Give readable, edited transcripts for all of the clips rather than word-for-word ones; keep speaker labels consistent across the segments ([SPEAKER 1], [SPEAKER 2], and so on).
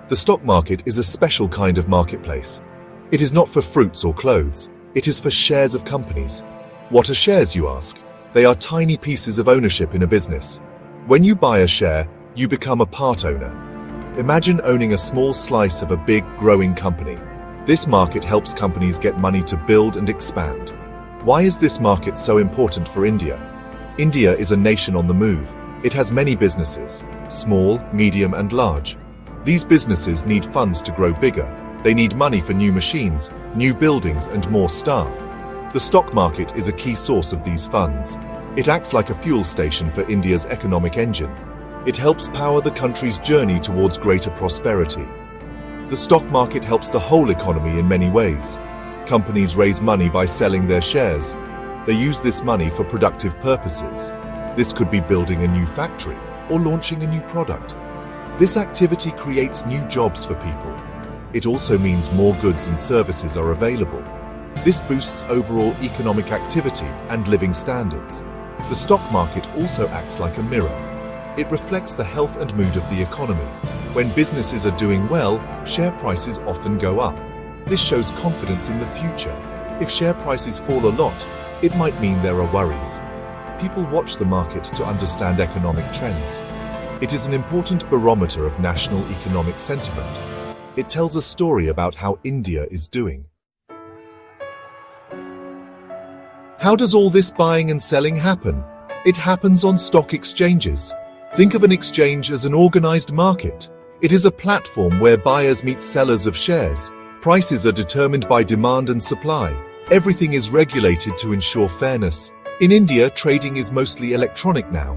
[SPEAKER 1] The stock market is a special kind of marketplace. It is not for fruits or clothes. It is for shares of companies. What are shares, you ask? They are tiny pieces of ownership in a business. When you buy a share, you become a part owner. Imagine owning a small slice of a big, growing company. This market helps companies get money to build and expand. Why is this market so important for India? India is a nation on the move. It has many businesses, small, medium, and large. These businesses need funds to grow bigger. They need money for new machines, new buildings, and more staff. The stock market is a key source of these funds. It acts like a fuel station for India's economic engine. It helps power the country's journey towards greater prosperity. The stock market helps the whole economy in many ways. Companies raise money by selling their shares. They use this money for productive purposes. This could be building a new factory or launching a new product. This activity creates new jobs for people. It also means more goods and services are available. This boosts overall economic activity and living standards. The stock market also acts like a mirror. It reflects the health and mood of the economy. When businesses are doing well, share prices often go up. This shows confidence in the future. If share prices fall a lot, it might mean there are worries. People watch the market to understand economic trends. It is an important barometer of national economic sentiment. It tells a story about how India is doing. How does all this buying and selling happen? It happens on stock exchanges. Think of an exchange as an organized market. It is a platform where buyers meet sellers of shares. Prices are determined by demand and supply. Everything is regulated to ensure fairness. In India, trading is mostly electronic now.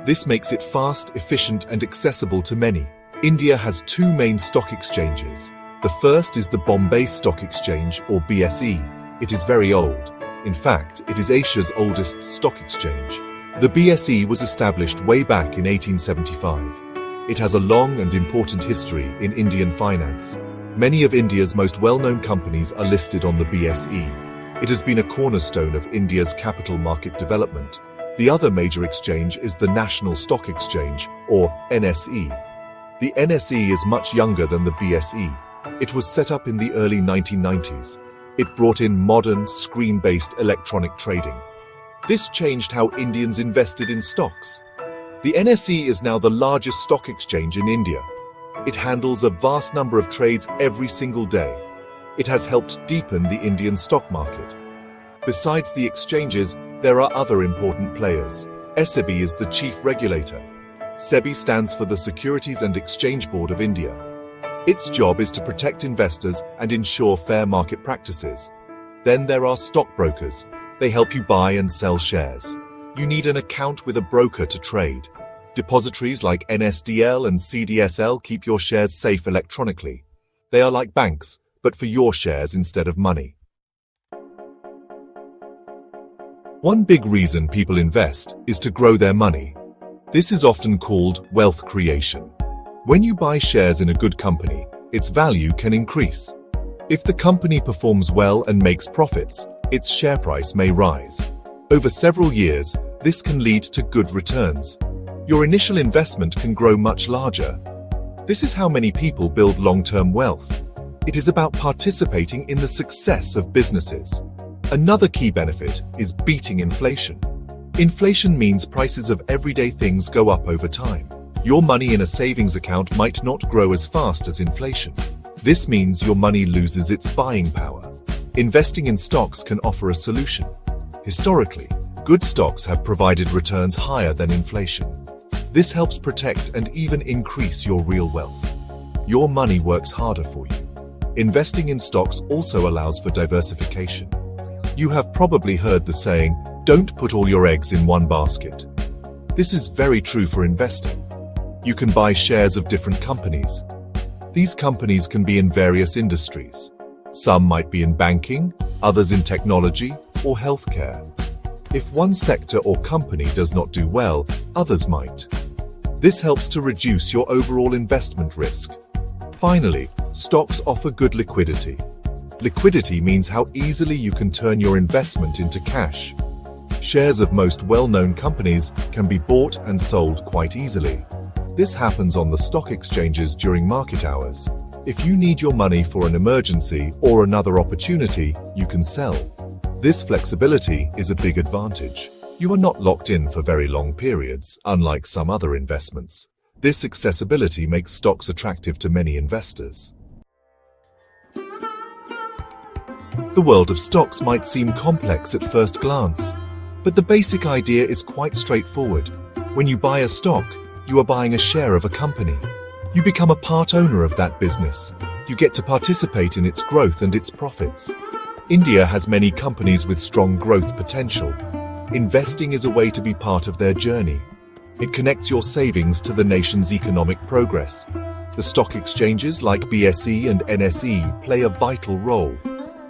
[SPEAKER 1] This makes it fast, efficient, and accessible to many. India has two main stock exchanges. The first is the Bombay Stock Exchange, or BSE. It is very old. In fact, it is Asia's oldest stock exchange. The BSE was established way back in 1875. It has a long and important history in Indian finance. Many of India's most well-known companies are listed on the BSE. It has been a cornerstone of India's capital market development. The other major exchange is the National Stock Exchange, or NSE. The NSE is much younger than the BSE. It was set up in the early 1990s. It brought in modern, screen-based electronic trading. This changed how Indians invested in stocks. The NSE is now the largest stock exchange in India. It handles a vast number of trades every single day. It has helped deepen the Indian stock market. Besides the exchanges, there are other important players. SEBI is the chief regulator. SEBI stands for the Securities and Exchange Board of India. Its job is to protect investors and ensure fair market practices. Then there are stockbrokers. They help you buy and sell shares. You need an account with a broker to trade. Depositories like NSDL and CDSL keep your shares safe electronically. They are like banks, but for your shares instead of money. One big reason people invest is to grow their money. This is often called wealth creation. When you buy shares in a good company, its value can increase. If the company performs well and makes profits, its share price may rise. Over several years, this can lead to good returns. Your initial investment can grow much larger. This is how many people build long-term wealth. It is about participating in the success of businesses. Another key benefit is beating inflation. Inflation means prices of everyday things go up over time. Your money in a savings account might not grow as fast as inflation. This means your money loses its buying power. Investing in stocks can offer a solution. Historically, good stocks have provided returns higher than inflation. This helps protect and even increase your real wealth. Your money works harder for you. Investing in stocks also allows for diversification. You have probably heard the saying, "Don't put all your eggs in one basket." This is very true for investing. You can buy shares of different companies. These companies can be in various industries. Some might be in banking, others in technology or healthcare. If one sector or company does not do well, others might. This helps to reduce your overall investment risk. Finally, stocks offer good liquidity. Liquidity means how easily you can turn your investment into cash. Shares of most well-known companies can be bought and sold quite easily. This happens on the stock exchanges during market hours. If you need your money for an emergency or another opportunity, you can sell. This flexibility is a big advantage. You are not locked in for very long periods, unlike some other investments. This accessibility makes stocks attractive to many investors. The world of stocks might seem complex at first glance, but the basic idea is quite straightforward. When you buy a stock, you are buying a share of a company. You become a part owner of that business. You get to participate in its growth and its profits. India has many companies with strong growth potential. Investing is a way to be part of their journey. It connects your savings to the nation's economic progress. The stock exchanges like BSE and NSE play a vital role.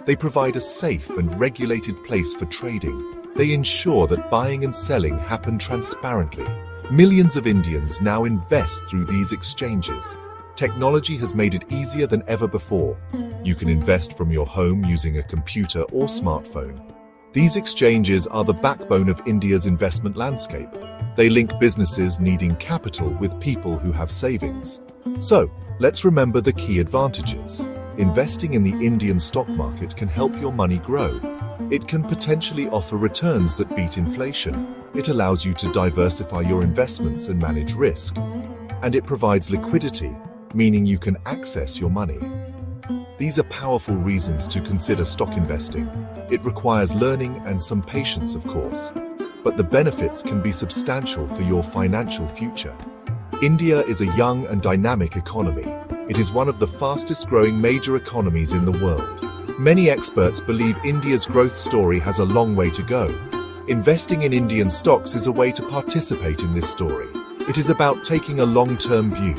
[SPEAKER 1] They provide a safe and regulated place for trading. They ensure that buying and selling happen transparently. Millions of Indians now invest through these exchanges. Technology has made it easier than ever before. You can invest from your home using a computer or smartphone. These exchanges are the backbone of India's investment landscape. They link businesses needing capital with people who have savings. So, let's remember the key advantages. Investing in the Indian stock market can help your money grow. It can potentially offer returns that beat inflation. It allows you to diversify your investments and manage risk. And it provides liquidity, meaning you can access your money. These are powerful reasons to consider stock investing. It requires learning and some patience, of course, but the benefits can be substantial for your financial future. India is a young and dynamic economy. It is one of the fastest growing major economies in the world. Many experts believe India's growth story has a long way to go. Investing in Indian stocks is a way to participate in this story. It is about taking a long-term view.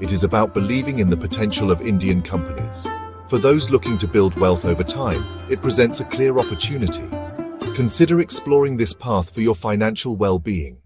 [SPEAKER 1] It is about believing in the potential of Indian companies. For those looking to build wealth over time, it presents a clear opportunity. Consider exploring this path for your financial well-being.